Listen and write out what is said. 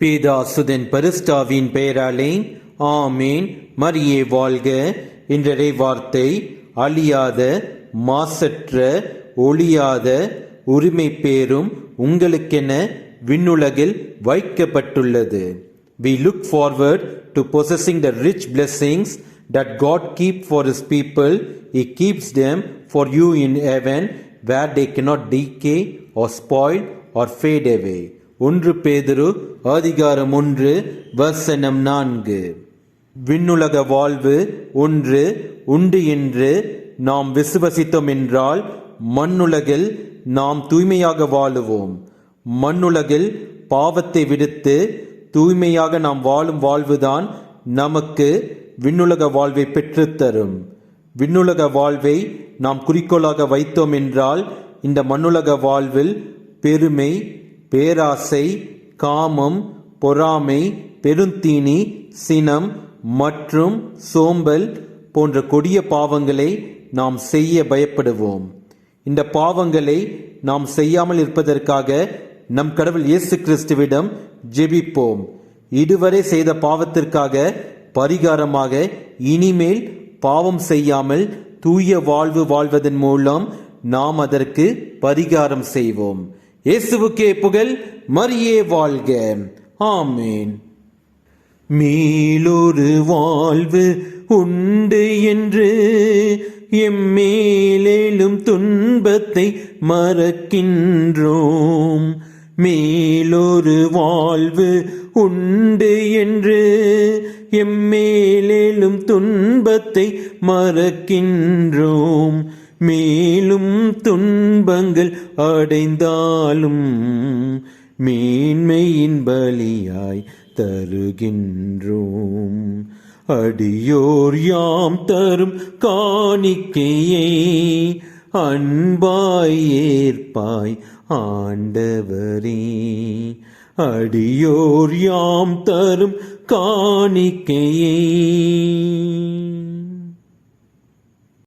பேதாசுதன் பரிஸ்டாவின் பெயராலே ஆமேன். மரியே வாழ்க. இன்றைய வார்த்தை அழியாத மாசற்ற ஒளியாத உரிமை பேரும் உங்களுக்கென விண்ணுலகில் வைக்கப்பட்டுள்ளது. We look forward to possessing the rich blessings that God keep for his people. He keeps them for you in heaven where they cannot decay or spoil or fade away. 1 பேதுரு அதிகாரம் 1 வசனம் 4. விண்ணுலக வாழ்வு ஒன்று உண்டு என்று நாம் விசுவசித்தோம் என்றால் மண்ணுலகில் நாம் தூய்மையாக வாழுவோம். மண்ணுலகில் பாவத்தை விடுத்து தூய்மையாக நாம் வாழும் வாழ்வுதான் நமக்கு விண்ணுலக வாழ்வை பெற்றுத்தரும். விண்ணுலக வாழ்வை நாம் குறிக்கோளாக வைத்தோம் என்றால் இந்த மண்ணுலக வாழ்வில் பெருமை, பேராசை, காமம், பொறாமை, பெருந்தீனி, சினம் மற்றும் சோம்பல் போன்ற கொடிய பாவங்களை நாம் செய்ய பயப்படுவோம். இந்த பாவங்களை நாம் செய்யாமல் இருப்பதற்காக நம் கடவுள் இயேசு கிறிஸ்துவிடம் ஜெபிப்போம். இதுவரை செய்த பாவத்திற்காக பரிகாரமாக இனிமேல் பாவம் செய்யாமல் தூய வாழ்வு வாழ்வதன் மூலம் நாம் அதற்கு பரிகாரம் செய்வோம். இயேசுவுக்கே புகழ். மரியே வாழ்க. ஆமேன். மேலொரு வாழ்வு உண்டு என்று எம்மேலும் துன்பத்தை மறக்கின்றோம். மேலொரு வாழ்வு உண்டு என்று எம்மேலும் துன்பத்தை மறக்கின்றோம். மேலும் துன்பங்கள் அடைந்தாலும் மேன்மையின் பலியாய் தருகின்றோம். அடியோர் யாம் தரும் காணிக்கையை அன்பாய் ஏற்பாய் ஆண்டவரே. அடியோர் யாம் தரும் காணிக்கையை